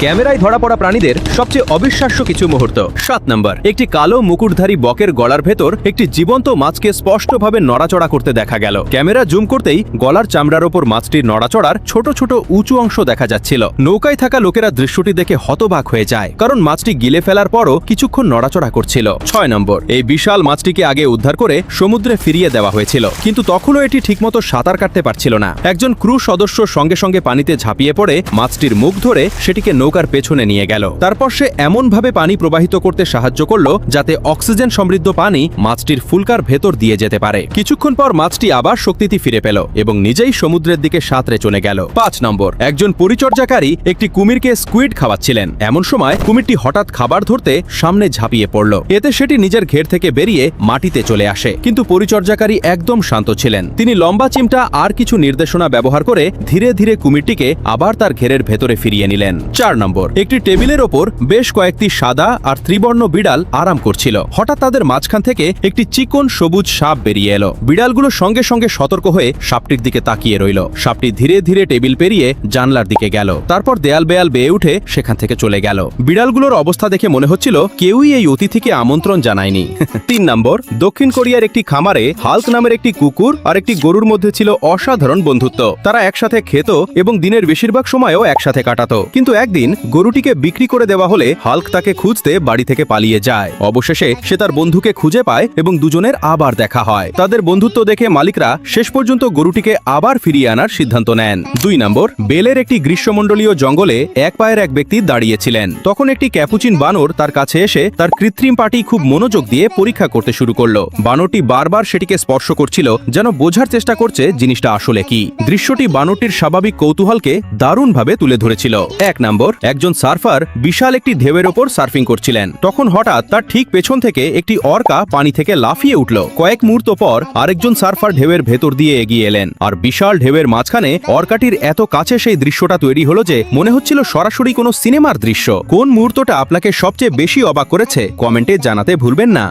ক্যামেরায় ধরা পড়া প্রাণীদের সবচেয়ে অবিশ্বাস্য কিছু মুহূর্ত। 7 নম্বর, একটি কালো মুকুটধারী বকের গলার ভেতর একটি জীবন্ত মাছকে স্পষ্টভাবে নড়াচড়া করতে দেখা গেল। ক্যামেরা জুম করতেই গলার চামড়ার ওপর মাছটির নড়াচড়ার ছোট ছোট উঁচু অংশ দেখা যাচ্ছিল। নৌকায় থাকা লোকেরা দৃশ্যটি দেখে হতবাক হয়ে যায়, কারণ মাছটি গিলে ফেলার পরও কিছুক্ষণ নড়াচড়া করছিল। 6 নম্বর, এই বিশাল মাছটিকে আগে উদ্ধার করে সমুদ্রে ফিরিয়ে দেওয়া হয়েছিল, কিন্তু তখনও এটি ঠিকমতো সাঁতার কাটতে পারছিল না। একজন ক্রু সদস্য সঙ্গে সঙ্গে পানিতে ঝাঁপিয়ে পড়ে মাছটির মুখ ধরে সেটিকে নৌকার পেছনে নিয়ে গেল। তারপর সে এমনভাবে পানি প্রবাহিত করতে সাহায্য করল যাতে অক্সিজেন সমৃদ্ধ পানি মাছটির ফুলকার ভেতর দিয়ে যেতে পারে। কিছুক্ষণ পর মাছটি আবার শক্তিতে ফিরে পেল এবং নিজেই সমুদ্রের দিকে সাঁতরে চলে গেল। 5 নম্বর, একজন পরিচর্যাকারী একটি কুমিরকে স্কুইড খাওয়াচ্ছিলেন। এমন সময় কুমিরটি হঠাৎ খাবার ধরতে সামনে ঝাঁপিয়ে পড়ল। এতে সেটি নিজের ঘের থেকে বেরিয়ে মাটিতে চলে আসে, কিন্তু পরিচর্যাকারী একদম শান্ত ছিলেন। তিনি লম্বা চিমটা আর কিছু নির্দেশনা ব্যবহার করে ধীরে ধীরে কুমিরটিকে আবার তার ঘেরের ভেতরে ফিরিয়ে নিলেন। 4 নম্বর, একটি টেবিলের ওপর বেশ কয়েকটি সাদা আর ত্রিবর্ণ বিড়াল আরাম করছিল। হঠাৎ তাদের মাঝখান থেকে একটি চিকন সবুজ সাপ বেরিয়ে এলো। বিড়ালগুলো সঙ্গে সঙ্গে সতর্ক হয়ে সাপটির দিকে তাকিয়ে রইল। সাপটি ধীরে ধীরে টেবিল পেরিয়ে জানলার দিকে গেল, তারপর দেয়াল বেয়াল বেয়ে উঠে সেখান থেকে চলে গেল। বিড়ালগুলোর অবস্থা দেখে মনে হচ্ছিল কেউই এই অতিথিকে আমন্ত্রণ জানায়নি। 3 নম্বর, দক্ষিণ কোরিয়ার একটি খামারে হাল্ক নামের একটি কুকুর আর একটি গরুর মধ্যে ছিল অসাধারণ বন্ধুত্ব। তারা একসাথে খেত এবং দিনের বেশিরভাগ সময়ও একসাথে কাটাতো। কিন্তু একদিন গরুটিকে বিক্রি করে দেওয়া হলে হাল্ক তাকে খুঁজতে বাড়ি থেকে পালিয়ে যায়। অবশেষে সে তার বন্ধুকে খুঁজে পায় এবং দুজনের আবার দেখা হয়। তাদের বন্ধুত্ব দেখে মালিকরা শেষ পর্যন্ত গরুটিকে আবার ফিরিয়ে আনার সিদ্ধান্ত নেন। 2 নম্বর, বেলের একটি গ্রীষ্মমণ্ডলীয় জঙ্গলে এক পায়ের এক ব্যক্তি দাঁড়িয়েছিলেন। তখন একটি ক্যাপুচিন বানর তার কাছে এসে তার কৃত্রিম পাটি খুব মনোযোগ দিয়ে পরীক্ষা করতে শুরু করলো। বানরটি বারবার সেটিকে স্পর্শ করছিল, যেন বোঝার চেষ্টা করছে জিনিসটা আসলে কি। দৃশ্যটি বানরটির স্বাভাবিক কৌতূহলকে দারুণভাবে তুলে ধরেছিল। 1 নম্বর, একজন সার্ফার বিশাল একটি ঢেউয়ের ওপর সার্ফিং করছিলেন। তখন হঠাৎ তার ঠিক পেছন থেকে একটি অর্কা পানি থেকে লাফিয়ে উঠল। কয়েক মুহূর্ত পর আরেকজন সার্ফার ঢেউয়ের ভেতর দিয়ে এগিয়ে এলেন, আর বিশাল ঢেউয়ের মাঝখানে অর্কাটির এত কাছে সেই দৃশ্যটা তৈরি হলো যে মনে হচ্ছিল সরাসরি কোনো সিনেমার দৃশ্য। কোন মুহূর্তটা আপনাকে সবচেয়ে বেশি অবাক করেছে কমেন্টে জানাতে ভুলবেন না।